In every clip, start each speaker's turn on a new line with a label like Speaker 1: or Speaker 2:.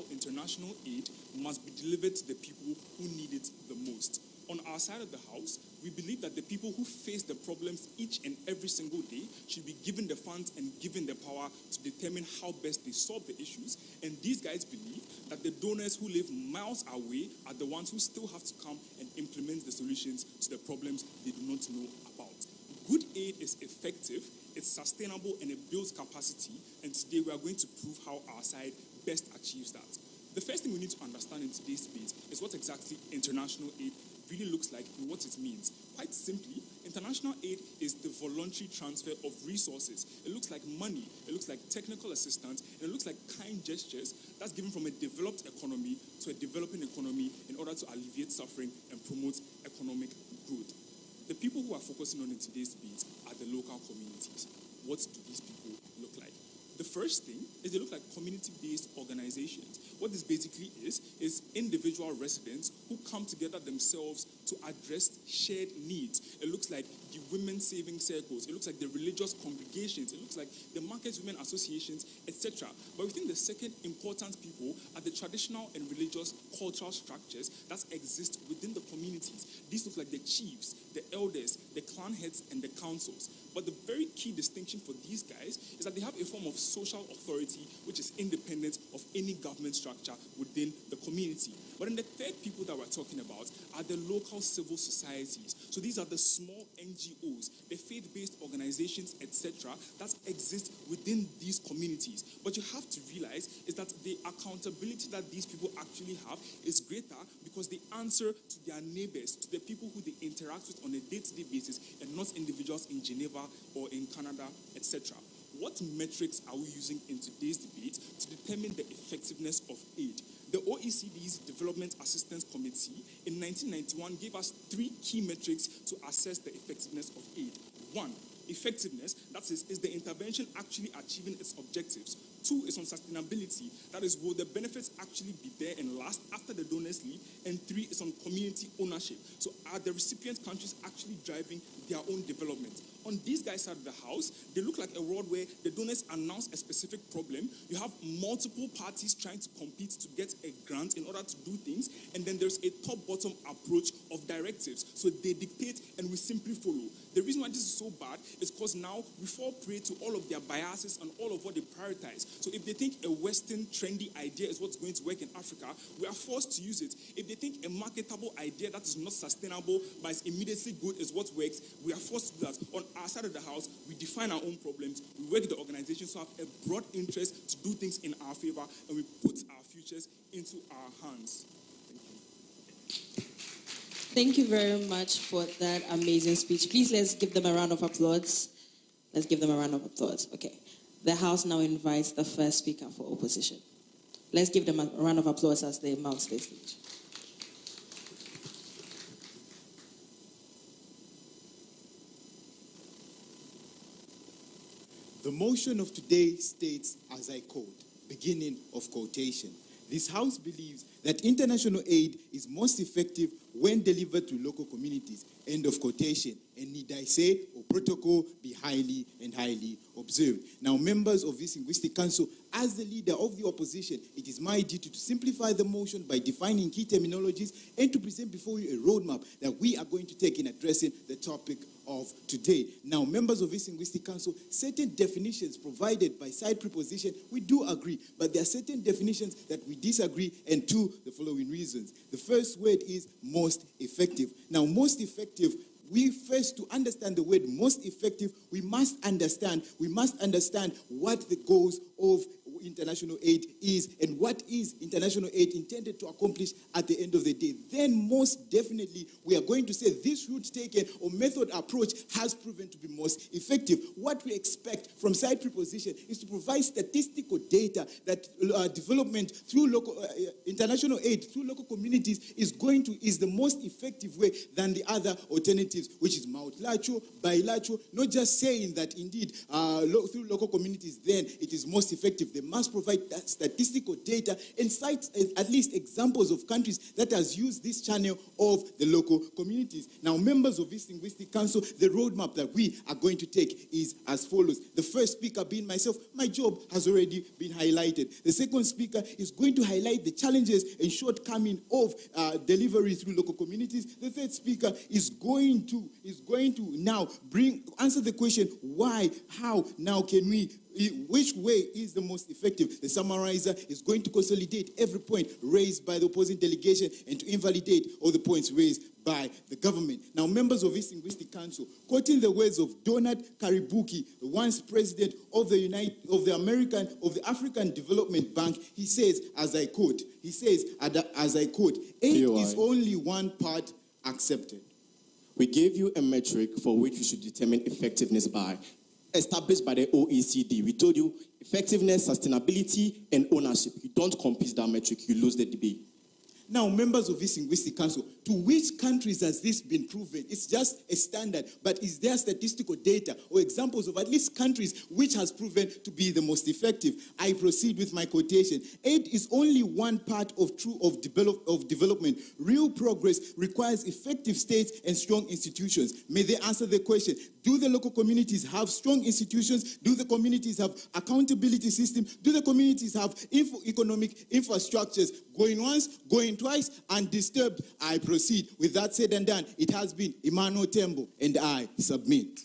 Speaker 1: how international aid must be delivered to the people who need it the most. On our side of the house, we believe that the people who face the problems each and every single day should be given the funds and given the power to determine how best they solve the issues. And these guys believe that the donors who live miles away are the ones who still have to come and implement the solutions to the problems they do not know about. Good aid is effective, it's sustainable, and it builds capacity. And today we are going to prove how our side best achieves that. The first thing we need to understand in today's debate is what exactly international aid really looks like and what it means. Quite simply, international aid is the voluntary transfer of resources. It looks like money, it looks like technical assistance, and it looks like kind gestures that's given from a developed economy to a developing economy in order to alleviate suffering and promote economic growth. The people who are focusing on in today's debate are the local communities. What do these people look like? The first thing is they look like community-based organizations. What this basically is individual residents who come together themselves to address shared needs. It looks like the women's saving circles. It looks like the religious congregations. It looks like the market women associations, etc. But we think the second important people are the traditional and religious cultural structures that exist within the communities. These look like the chiefs, the elders, the clan heads, and the councils. But the very key distinction for these guys is that they have a form of social authority which is independent of any government structure within the community. But then the third people that we're talking about are the local civil societies. So these are the small NGOs, the faith-based organizations, etc. that exist within these communities. But you have to realize is that the accountability that these people actually have is greater because they answer to their neighbors, to the people who they interact with on a day-to-day basis, and not individuals in Geneva or in Canada, etc. What metrics are we using in today's debate to determine the effectiveness of aid? The OECD's Development Assistance Committee in 1991 gave us 3 key metrics to assess the effectiveness of aid. 1, effectiveness, that is the intervention actually achieving its objectives? 2 is on sustainability, that is, will the benefits actually be there and last after the donors leave? And 3 is on community ownership. So are the recipient countries actually driving their own development? On these guys' side of the house, they look like a world where the donors announce a specific problem. You have multiple parties trying to compete to get a grant in order to do things. And then there's a top-bottom approach of directives. So they dictate and we simply follow. The reason why this is so bad is because now we fall prey to all of their biases and all of what they prioritize. So if they think a Western trendy idea is what's going to work in Africa, we are forced to use it. If they think a marketable idea that is not sustainable but is immediately good is what works, we are forced to do that. On our side of the house, we define our own problems, we work with the organizations who have a broad interest to do things in our favor, and we put our futures into our hands.
Speaker 2: Thank you very much for that amazing speech. Please, let's give them a round of applause. Let's give them a round of applause. Okay. The House now invites the first speaker for opposition. Let's give them a round of applause as they mount the stage.
Speaker 3: The motion of today states, as I quote, beginning of quotation. This House believes that international aid is most effective when delivered to local communities. End of quotation. And need I say, or protocol be highly and highly observed. Now, members of this Linguistic Council, as the leader of the opposition, it is my duty to simplify the motion by defining key terminologies and to present before you a roadmap that we are going to take in addressing the topic of today. Now, members of this Linguistic Council, certain definitions provided by side preposition, we do agree, but there are certain definitions that we disagree, and 2, the following reasons. The first word is most effective. Now, most effective, we first, to understand the word most effective, we must understand what the goals of international aid is and what is international aid intended to accomplish at the end of the day. Then most definitely we are going to say this route taken or method approach has proven to be most effective. What we expect from side preposition is to provide statistical data that development through local international aid through local communities is the most effective way than the other alternatives, which is multilateral, bilateral. Not just saying that indeed through local communities then it is most effective. There must provide that statistical data and cite at least examples of countries that has used this channel of the local communities. Now, members of this Linguistic Council, the roadmap that we are going to take is as follows. The first speaker being myself, my job has already been highlighted. The second speaker is going to highlight the challenges and shortcoming of delivery through local communities. The third speaker is going to now answer the question, why, how, now can we, which way is the most effective? The summarizer is going to consolidate every point raised by the opposing delegation and to invalidate all the points raised by the government. Now, members of this Linguistic Council, quoting the words of Donald Karibuki, the once president of the African Development Bank, he says, as I quote, aid is only one part accepted.
Speaker 4: We gave you a metric for which you should determine effectiveness by, established by the OECD. We told you effectiveness, sustainability, and ownership. You don't compete that metric, you lose the debate.
Speaker 3: Now, members of this Linguistic Council, to which countries has this been proven? It's just a standard, but is there statistical data or examples of at least countries which has proven to be the most effective? I proceed with my quotation. Aid is only one part of development. Real progress requires effective states and strong institutions. May they answer the question, do the local communities have strong institutions? Do the communities have accountability systems? Do the communities have economic infrastructures? Going once, going twice, undisturbed. I proceed. With that said and done, it has been Emmanuel Tembo, and I submit.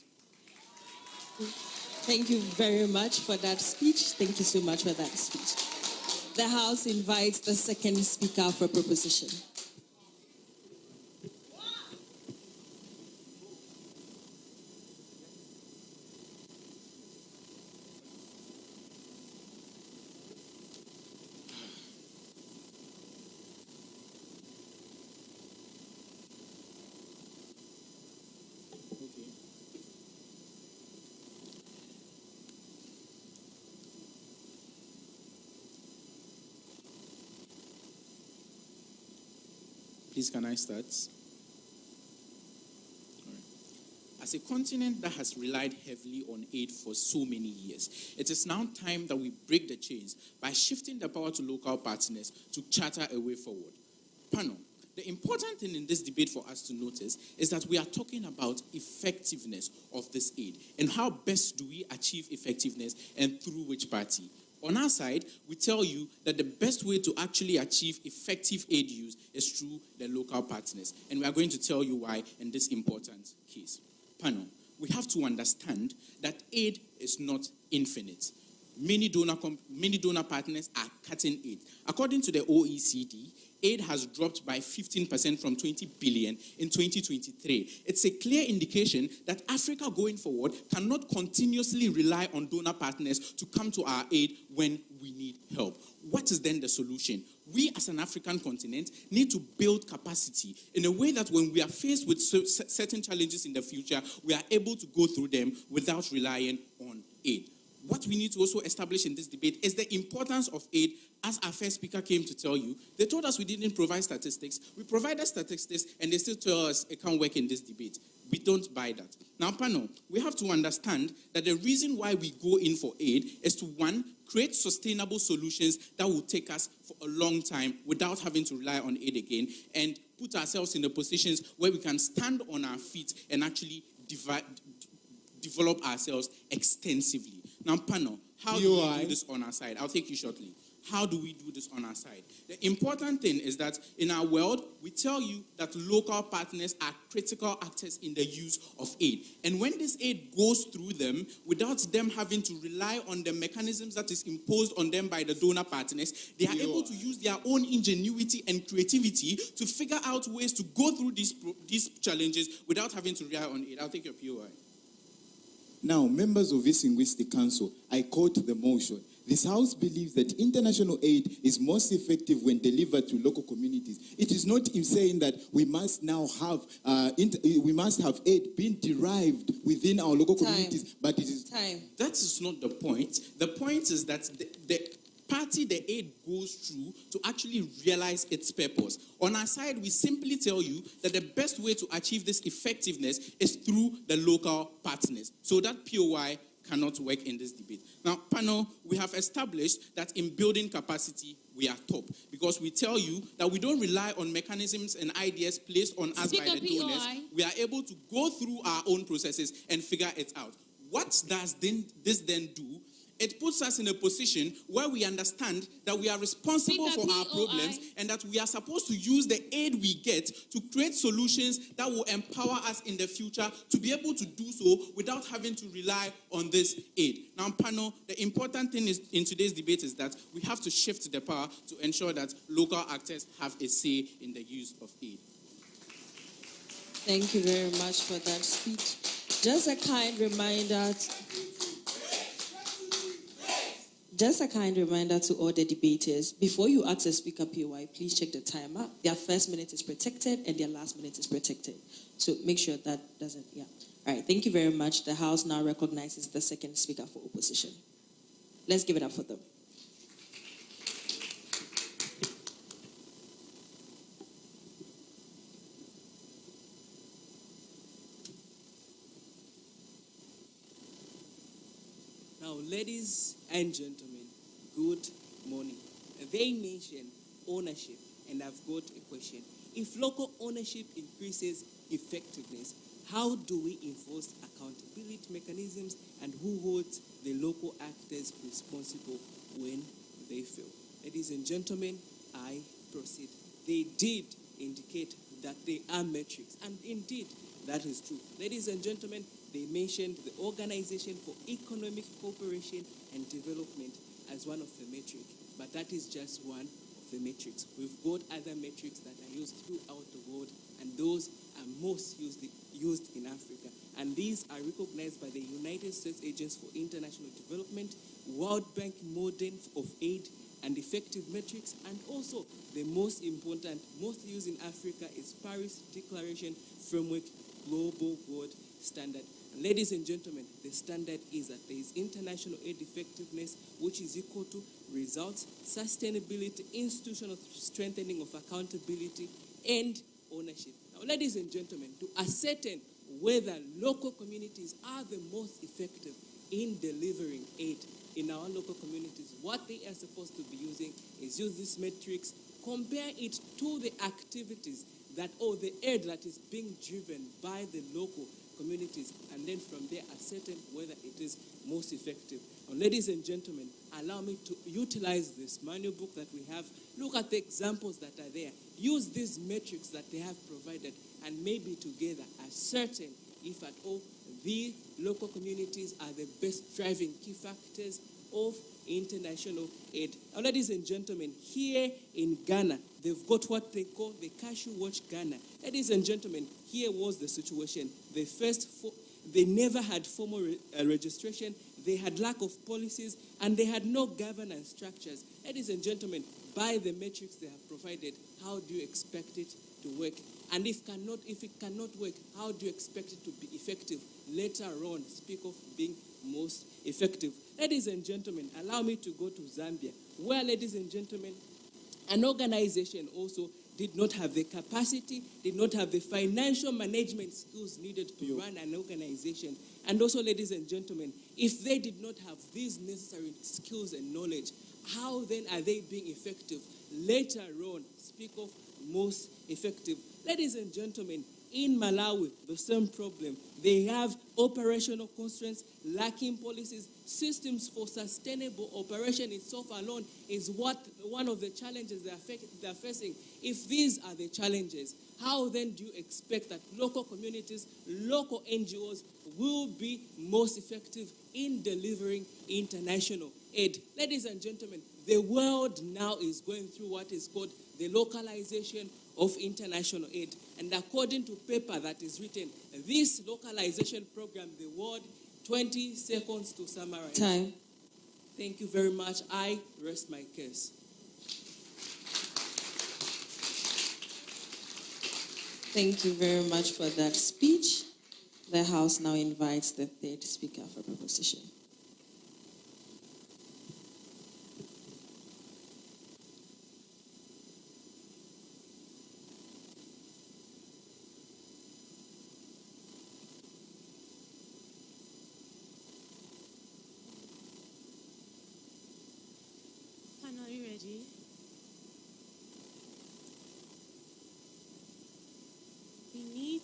Speaker 2: Thank you very much for that speech. Thank you so much for that speech. The House invites the second speaker for proposition.
Speaker 1: Please, can I start? As a continent that has relied heavily on aid for so many years, it is now time that we break the chains by shifting the power to local partners to charter a way forward. Panel, the important thing in this debate for us to notice is that we are talking about effectiveness of this aid and how best do we achieve effectiveness and through which party. On our side, we tell you that the best way to actually achieve effective aid use is through the local partners. And we are going to tell you why in this important case. Panel, we have to understand that aid is not infinite. Many donor partners are cutting aid. According to the OECD, aid has dropped by 15% from 20 billion in 2023. It's a clear indication that Africa going forward cannot continuously rely on donor partners to come to our aid when we need help. What is then the solution? We as an African continent need to build capacity in a way that when we are faced with certain challenges in the future, we are able to go through them without relying on aid. What we need to also establish in this debate is the importance of aid. As our first speaker came to tell you, they told us we didn't provide statistics. We provided statistics and they still tell us it can't work in this debate. We don't buy that. Now, panel, we have to understand that the reason why we go in for aid is to, one, create sustainable solutions that will take us for a long time without having to rely on aid again, and put ourselves in the positions where we can stand on our feet and actually develop ourselves extensively. Now, panel, how do we do this on our side? I'll take you shortly. How do we do this on our side? The important thing is that in our world, we tell you that local partners are critical actors in the use of aid. And when this aid goes through them, without them having to rely on the mechanisms that is imposed on them by the donor partners, they are able to use their own ingenuity and creativity to figure out ways to go through these challenges without having to rely on aid. I'll take your POI.
Speaker 3: Now, members of this Linguistic Council, I quote the motion. This House believes that international aid is most effective when delivered to local communities. It is not in saying that we must now have aid being derived within our local communities, but it is
Speaker 2: time.
Speaker 1: That is not the point. The point is that the party the aid goes through to actually realize its purpose. On our side, we simply tell you that the best way to achieve this effectiveness is through the local partners. So that POI
Speaker 5: cannot work in this debate. Now, panel, we have established that in building capacity, we are top, because we tell you that we don't rely on mechanisms and ideas placed on us by the donors. We are able to go through our own processes and figure it out. What does this then do? It puts us in a position where we understand that we are responsible for our problems and that we are supposed to use the aid we get to create solutions that will empower us in the future to be able to do so without having to rely on this aid. Now, panel, the important thing is in today's debate is that we have to shift the power to ensure that local actors have a say in the use of aid.
Speaker 2: Thank you very much for that speech. Just a kind reminder to all the debaters, before you ask a speaker POI, please check the timer. Their first minute is protected and their last minute is protected. So make sure that doesn't, All right, thank you very much. The House now recognizes the second speaker for opposition. Let's give it up for them.
Speaker 6: Now, ladies and gentlemen, good morning. They mention ownership, and I've got a question. If local ownership increases effectiveness, how do we enforce accountability mechanisms, and who holds the local actors responsible when they fail? Ladies and gentlemen, I proceed. They did indicate that they are metrics, and indeed, that is true. Ladies and gentlemen, they mentioned the Organization for Economic Cooperation and Development as one of the metrics, but that is just one of the metrics. We've got other metrics that are used throughout the world, and those are most used in Africa. And these are recognized by the United States Agency for International Development, World Bank Model of Aid and Effective Metrics, and also the most important, most used in Africa is Paris Declaration Framework Global World Standard. And ladies and gentlemen, the standard is that there is international aid effectiveness, which is equal to results, sustainability, institutional strengthening of accountability, and ownership. Now, ladies and gentlemen, to ascertain whether local communities are the most effective in delivering aid in our local communities, what they are supposed to be using is use these metrics, compare it to the activities that, or the aid that is being driven by the local communities, and then from there ascertain whether it is most effective. Now, ladies and gentlemen, allow me to utilize this manual book that we have. Look at the examples that are there. Use these metrics that they have provided, and maybe together ascertain if at all the local communities are the best driving key factors of international aid. Now, ladies and gentlemen, here in Ghana, they've got what they call the Cashew Watch Ghana. Ladies and gentlemen, here was the situation. They never had formal registration, they had lack of policies, and they had no governance structures. Ladies and gentlemen, by the metrics they have provided, how do you expect it to work? And if it cannot work, how do you expect it to be effective? Later on, speak of being most effective. Ladies and gentlemen, allow me to go to Zambia, where, ladies and gentlemen, an organization also did not have the capacity, did not have the financial management skills needed to run an organization. And also, ladies and gentlemen, if they did not have these necessary skills and knowledge, how then are they being effective? Later on, speak of most effective. Ladies and gentlemen, in Malawi, the same problem. They have operational constraints, lacking policies, systems for sustainable operation itself alone is one of the challenges they are facing. If these are the challenges, how then do you expect that local communities, local NGOs will be most effective in delivering international aid? Ladies and gentlemen, the world now is going through what is called the localization of international aid. And according to paper that is written, this localization program, the word, 20 seconds to summarize.
Speaker 2: Time.
Speaker 6: Thank you very much. I rest my case.
Speaker 2: Thank you very much for that speech. The House now invites the third speaker for proposition.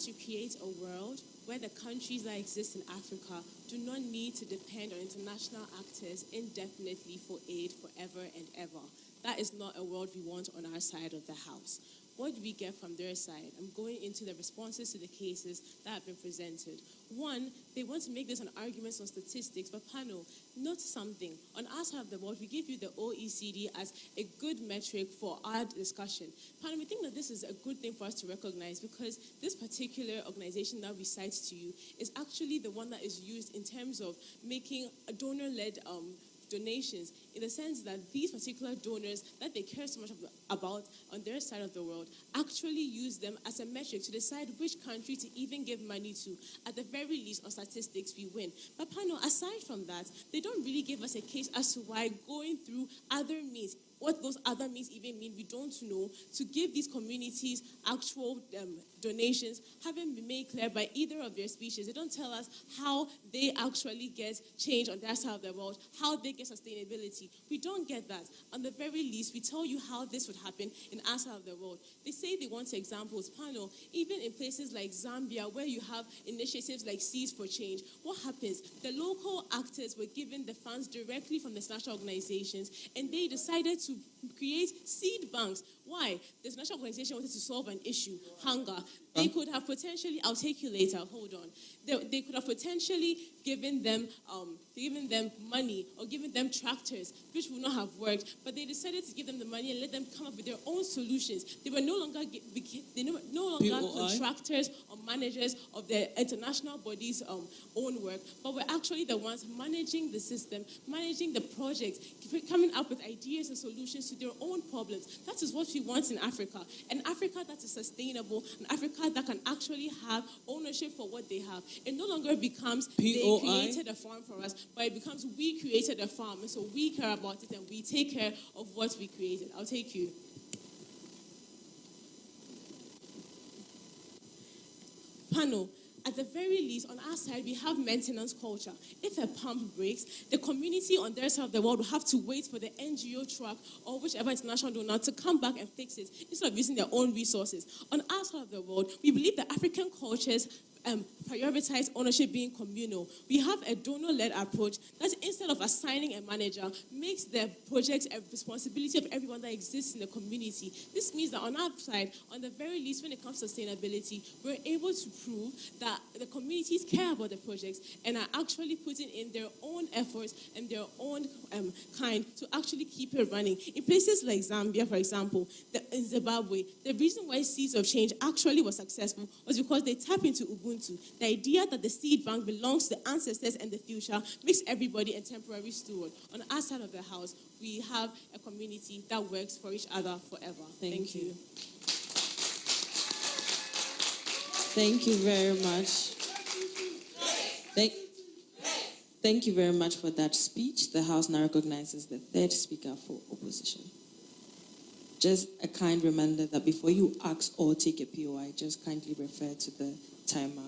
Speaker 7: to create a world where the countries that exist in Africa do not need to depend on international actors indefinitely for aid forever and ever. That is not a world we want on our side of the house. What do we get from their side? I'm going into the responses to the cases that have been presented. One, they want to make this an argument on statistics, but panel, note something. On our side of the world, we give you the OECD as a good metric for our discussion. Panel, we think that this is a good thing for us to recognize because this particular organization that we cite to you is actually the one that is used in terms of making a donor-led donations, in the sense that these particular donors that they care so much about on their side of the world actually use them as a metric to decide which country to even give money to. At the very least, on statistics, we win. But panel, aside from that, they don't really give us a case as to why going through other means, what those other means even mean, we don't know, to give these communities actual donations haven't been made clear by either of their speeches. They don't tell us how they actually get change on their side of the world, how they get sustainability. We don't get that. On the very least, we tell you how this would happen in our side of the world. They say they want examples. Panel, even in places like Zambia, where you have initiatives like Seeds for Change, what happens? The local actors were given the funds directly from the international organizations, and they decided to create seed banks. Why? The international organization wanted to solve an issue, hunger. They could have potentially, I'll take you later, hold on. They could have potentially given them money or given them tractors, which would not have worked, but they decided to give them the money and let them come up with their own solutions. They were no longer contractors or managers of the international body's own work, but were actually the ones managing the system, managing the project, coming up with ideas and solutions to their own problems. That is what we want in Africa. An Africa that is sustainable, an Africa that can actually have ownership for what they have. It no longer becomes they created a farm for us, but it becomes we created a farm, and so we care about it and we take care of what we created. I'll take you. Panel. At the very least, on our side, we have maintenance culture. If a pump breaks, the community on their side of the world will have to wait for the NGO truck or whichever international donor to come back and fix it instead of using their own resources. On our side of the world, we believe that African cultures prioritize ownership being communal. We have a donor-led approach that instead of assigning a manager, makes the project a responsibility of everyone that exists in the community. This means that on our side, on the very least when it comes to sustainability, we're able to prove that the communities care about the projects and are actually putting in their own efforts and their own kind to actually keep it running. In places like Zambia, for example, in Zimbabwe, the reason why Seeds of Change actually was successful was because they tap into Ubuntu. The idea that the seed bank belongs to the ancestors and the future makes everybody a temporary steward. On our side of the house, we have a community that works for each other forever. Thank you.
Speaker 2: Thank you very much. Thank you very much for that speech. The House now recognizes the third speaker for opposition. Just a kind reminder that before you ask or take a POI, just kindly refer to the timer.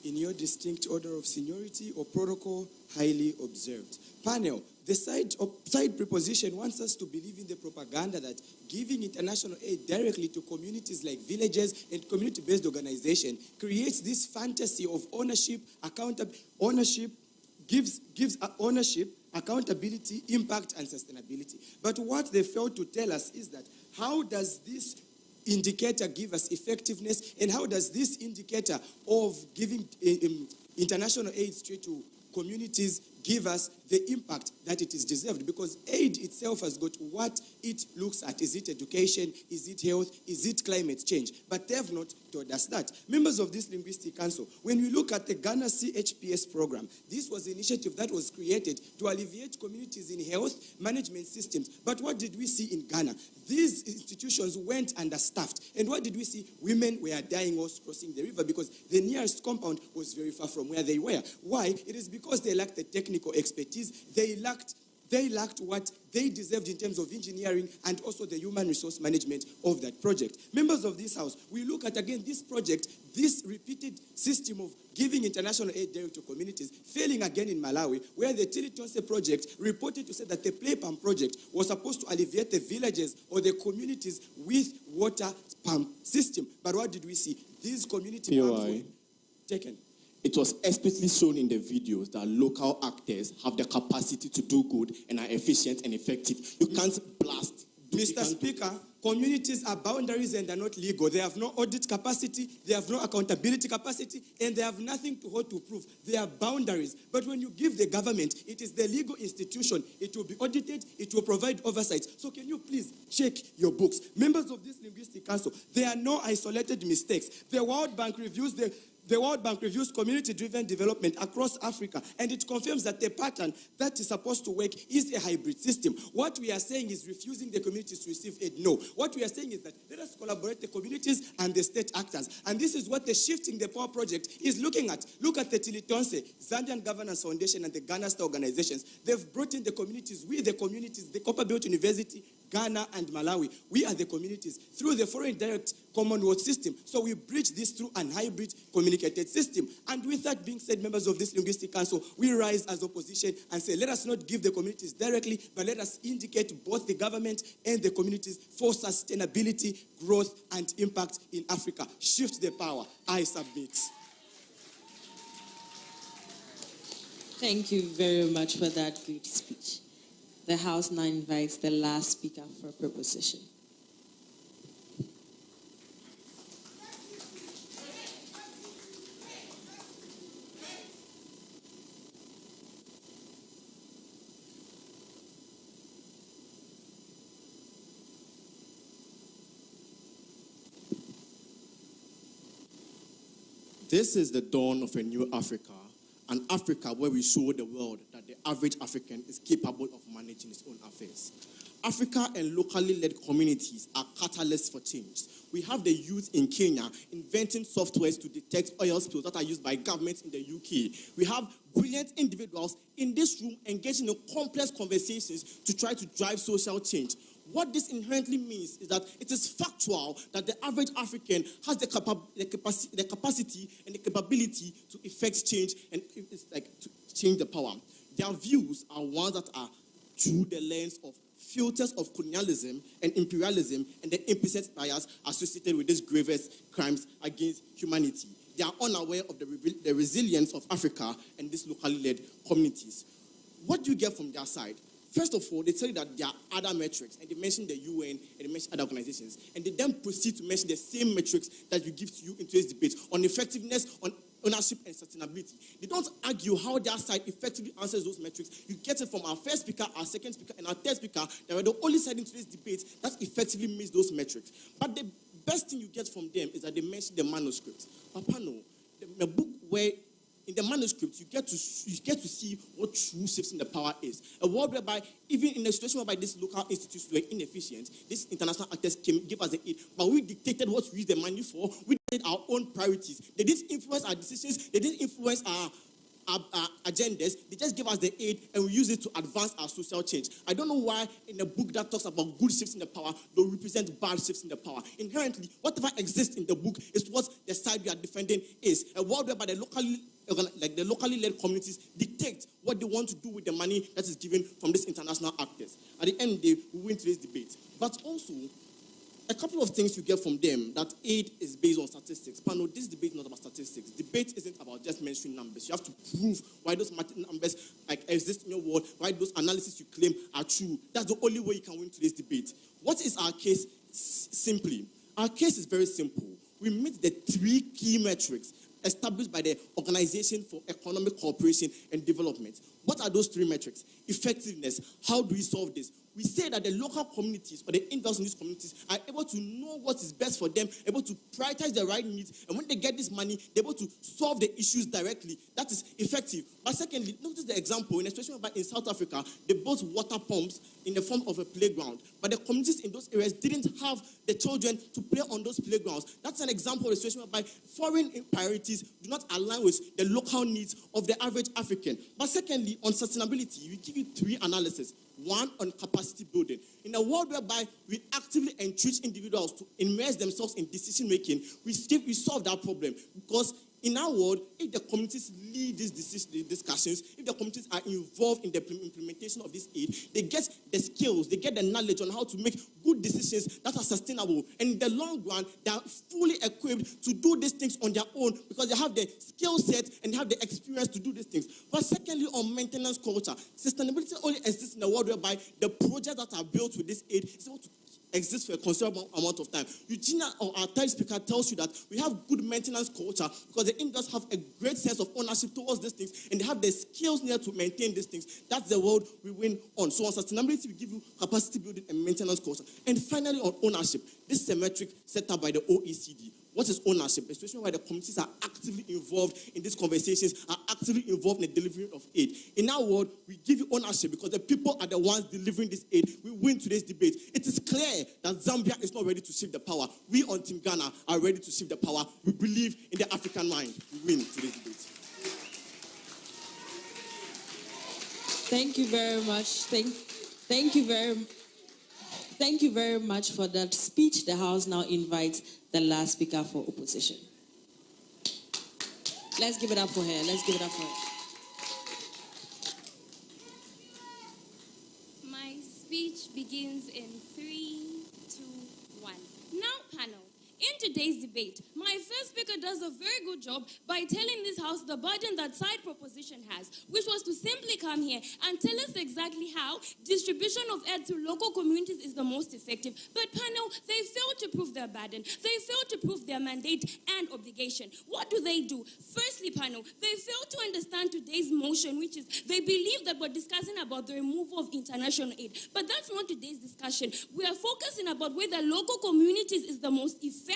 Speaker 8: In your distinct order of seniority or protocol, highly observed. Panel, the side preposition wants us to believe in the propaganda that giving international aid directly to communities like villages and community-based organization creates this fantasy of ownership, gives ownership, accountability, impact, and sustainability. But what they failed to tell us is that how does this indicator give us effectiveness, and how does this indicator of giving international aid straight to communities give us the impact that it is deserved? Because aid itself has got what it looks at. Is it education? Is it health? Is it climate change? But they have not told us that. Members of this Linguistic Council, when we look at the Ghana CHPS program, this was an initiative that was created to alleviate communities in health management systems. But what did we see in Ghana? These institutions went understaffed. And what did we see? Women were dying whilst crossing the river because the nearest compound was very far from where they were. Why? It is because they lacked the technical expertise. They lacked they lacked what they deserved in terms of engineering and also the human resource management of that project. Members of this House, we look at again this project, this repeated system of giving international aid direct to communities, failing again in Malawi, where the Tilitonse project reported to say that the play pump project was supposed to alleviate the villages or the communities with water pump system. But what did we see? These community pumps were taken.
Speaker 4: It was explicitly shown in the videos that local actors have the capacity to do good and are efficient and effective. You can't blast.
Speaker 8: Mr. Speaker, communities are boundaries and are not legal. They have no audit capacity, they have no accountability capacity, and they have nothing to hold to prove. They are boundaries. But when you give the government, it is the legal institution. It will be audited, it will provide oversight. So can you please check your books? Members of this Linguistic Council, there are no isolated mistakes. The World Bank reviews community-driven development across Africa, and it confirms that the pattern that is supposed to work is a hybrid system. What we are saying is refusing the communities to receive aid. No. What we are saying is that let us collaborate the communities and the state actors. And this is what the Shifting the Power project is looking at. Look at the Tilitonse, Zambian Governance Foundation, and the Ghana Star organizations. They've brought in the communities. We, the communities, the Copperbelt University, Ghana, and Malawi. We are the communities through the foreign direct Commonwealth system. So we bridge this through an hybrid communicated system. And with that being said, members of this Linguistic Council, we rise as opposition and say, let us not give the communities directly, but let us indicate both the government and the communities for sustainability, growth, and impact in Africa. Shift the power. I submit.
Speaker 2: Thank you very much for that good speech. The House now invites the last speaker for a proposition.
Speaker 4: This is the dawn of a new Africa, an Africa where we show the world that the average African is capable of managing his own affairs. Africa and locally led communities are catalysts for change. We have the youth in Kenya inventing softwares to detect oil spills that are used by governments in the UK. We have brilliant individuals in this room engaging in complex conversations to try to drive social change. What this inherently means is that it is factual that the average African has the capacity and the capability to effect change and to change the power. Their views are ones that are through the lens of filters of colonialism and imperialism and the implicit bias associated with these gravest crimes against humanity. They are unaware of the resilience of Africa and these locally led communities. What do you get from their side? First of all, they tell you that there are other metrics, and they mention the UN, and they mention other organizations, and they then proceed to mention the same metrics that we give to you in today's debate on effectiveness, on ownership, and sustainability. They don't argue how their side effectively answers those metrics. You get it from our first speaker, our second speaker, and our third speaker, that we're the only side in today's debate that effectively meets those metrics. But the best thing you get from them is that they mention the manuscript. Papa, no, the book where in the manuscript, you get to see what true shifts in the power is. A world whereby, even in a situation whereby these local institutions were inefficient, these international actors came, gave us the aid, but we dictated what we use the money for. We did our own priorities. They didn't influence our decisions. They didn't influence our agendas. They just give us the aid, and we use it to advance our social change. I don't know why in a book that talks about good shifts in the power, they'll represent bad shifts in the power. Inherently, whatever exists in the book is what the side we are defending is. A world whereby the locally led communities dictate what they want to do with the money that is given from these international actors. At the end of the day, we win today's debate. But also, a couple of things you get from them, that aid is based on statistics. But no, this debate is not about statistics. Debate isn't about just mentioning numbers. You have to prove why those numbers exist in your world, why those analyses you claim are true. That's the only way you can win today's debate. What is our case? Simply, our case is very simple. We meet the three key metrics established by the Organization for Economic Cooperation and Development. What are those three metrics? Effectiveness. How do we solve this? We say that the local communities or the individuals in these communities are able to know what is best for them, able to prioritize the right needs, and when they get this money, they're able to solve the issues directly. That is effective. But secondly, notice the example in a situation where in South Africa, they built water pumps in the form of a playground. But the communities in those areas didn't have the children to play on those playgrounds. That's an example of a situation whereby foreign priorities do not align with the local needs of the average African. But secondly, finally, on sustainability, we give you 3 analyses. 1 on capacity building. In a world whereby we actively encourage individuals to immerse themselves in decision making, we solve that problem. Because in our world, if the communities lead these discussions, if the communities are involved in the implementation of this aid, they get the skills, they get the knowledge on how to make good decisions that are sustainable. And in the long run, they are fully equipped to do these things on their own because they have the skill set and they have the experience to do these things. But secondly, on maintenance culture, sustainability only exists in a world whereby the projects that are built with this aid is able to exist for a considerable amount of time. Eugenia, our third speaker, tells you that we have good maintenance culture because the industries have a great sense of ownership towards these things and they have the skills needed to maintain these things. That's the world we win on. So on sustainability, we give you capacity building and maintenance culture. And finally, on ownership, this is a metric set up by the OECD. What is ownership? A situation where the communities are actively involved in these conversations, are actively involved in the delivery of aid. In our world, we give you ownership because the people are the ones delivering this aid. We win today's debate. It is clear that Zambia is not ready to shift the power. We on Team Ghana are ready to shift the power. We believe in the African mind. We win today's debate.
Speaker 2: Thank you very much. Thank you very much for that speech. The House now invites the last speaker for opposition. Let's give it up for her.
Speaker 9: My speech begins in 3, 2, 1. Now, panel. In today's debate, my first speaker does a very good job by telling this House the burden that side proposition has, which was to simply come here and tell us exactly how distribution of aid to local communities is the most effective. But panel, they failed to prove their burden. They failed to prove their mandate and obligation. What do? Firstly, panel, they failed to understand today's motion, which is they believe that we're discussing about the removal of international aid. But that's not today's discussion. We are focusing about whether local communities is the most effective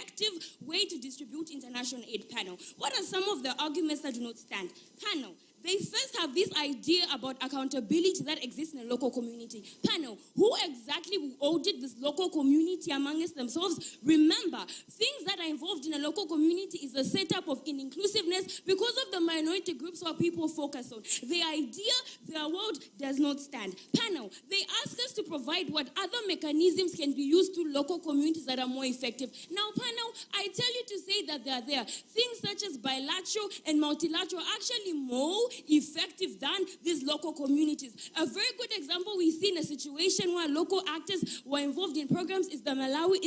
Speaker 9: way to distribute international aid. Panel, what are some of the arguments that do not stand? Panel, they first have this idea about accountability that exists in a local community. Panel, who exactly will audit this local community amongst themselves? Remember, things that are involved in a local community is a setup of inclusiveness because of the minority groups or people focus on. The idea, their world does not stand. Panel, they ask us to provide what other mechanisms can be used to local communities that are more effective. Now, panel, I tell you to say that they are there. Things such as bilateral and multilateral are actually more effective than these local communities. A very good example we see in a situation where local actors were involved in programs is the Malawi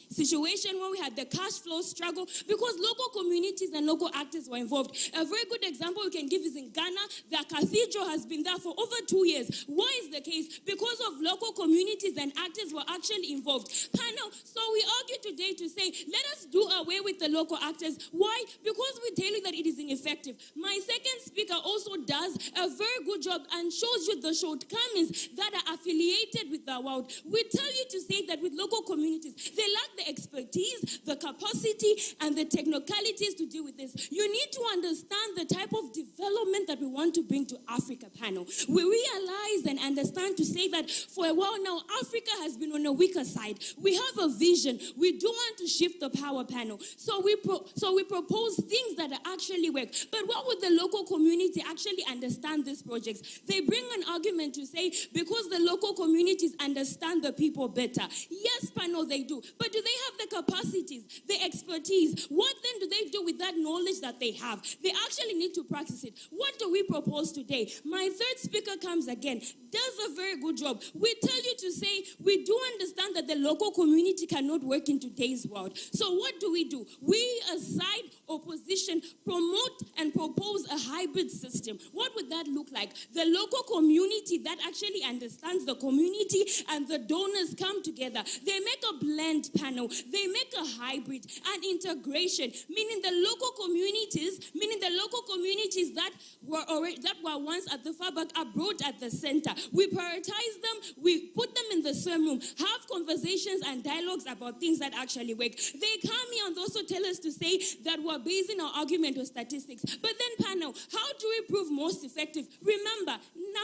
Speaker 9: situation where we had the cash flow struggle because local communities and local actors were involved. A very good example we can give is in Ghana. The cathedral has been there for over 2 years. Why is the case? Because of local communities and actors were actually involved. Panel, so we argue today to say, let us do away with the local actors. Why? Because we tell you that it is ineffective. My second speaker also does a very good job and shows you the shortcomings that are affiliated with the world. We tell you to say that with local communities, they lack the expertise, the capacity, and the technicalities to deal with this. You need to understand the type of development that we want to bring to Africa, panel. We realize and understand to say that for a while now, Africa has been on a weaker side. We have a vision. We do want to shift the power, panel. So we propose things that actually work. But what would the local community actually understand these projects? They bring an argument to say because the local communities understand the people better. Yes, panel, they do. But do they have the capacities, the expertise? What then do they do with that knowledge that they have? They actually need to practice it. What do we propose today? My third speaker comes again, does a very good job. We tell you to say we do understand that the local community cannot work in today's world. So what do? We, as side opposition, promote and propose a hybrid system. What would that look like? The local community that actually understands the community and the donors come together. They make a blend, panel. They make a hybrid, an integration, meaning the local communities that were once at the far back are brought at the center. We prioritize them, we put them in the same room, have conversations and dialogues about things that actually work. They come here and also tell us to say that we're basing our argument on statistics. But then, panel, how do we prove most effective? Remember,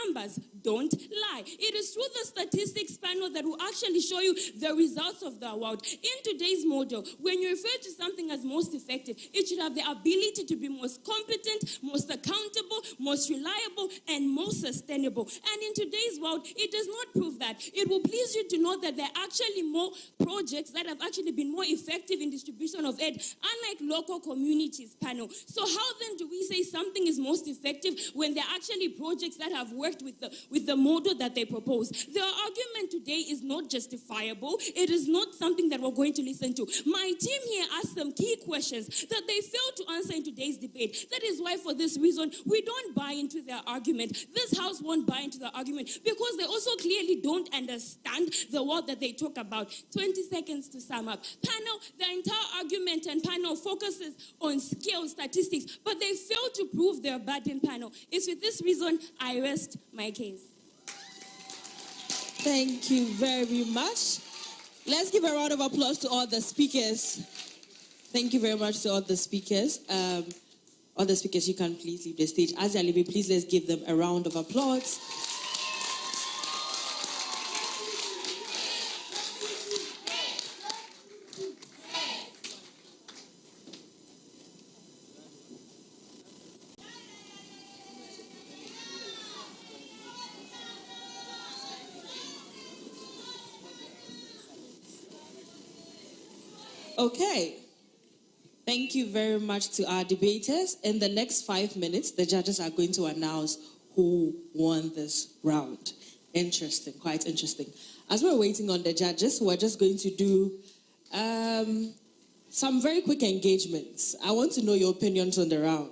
Speaker 9: numbers don't lie. It is through the statistics panel that will actually show you the results of the award. In today's model, when you refer to something as most effective, it should have the ability to be most competent, most accountable, most reliable, and most sustainable. And in today's world, it does not prove that. It will please you to know that there are actually more projects that have actually been more effective in distribution of aid, unlike local communities panel. So how then do we say something is most effective when there are actually projects that have worked with the model that they propose? Their argument today is not justifiable. It is not something that we're going to listen to. My team here asked some key questions that they failed to answer in today's debate. That is why, for this reason, we don't buy into their argument. This house won't buy into the argument because they also clearly don't understand the word that they talk about. 20 seconds to sum up. Panel, the entire argument and panel focuses on scale statistics, but they fail to prove their burden panel. It's with this reason I rest my case.
Speaker 2: Thank you very much. Let's give a round of applause to all the speakers. Thank you very much to all the speakers. All the speakers, you can please leave the stage. As they're leaving, please let's give them a round of applause. Okay. Thank you very much to our debaters. In the next 5 minutes, the judges are going to announce who won this round. Interesting, quite interesting. As we're waiting on the judges, we're just going to do some very quick engagements. I want to know your opinions on the round.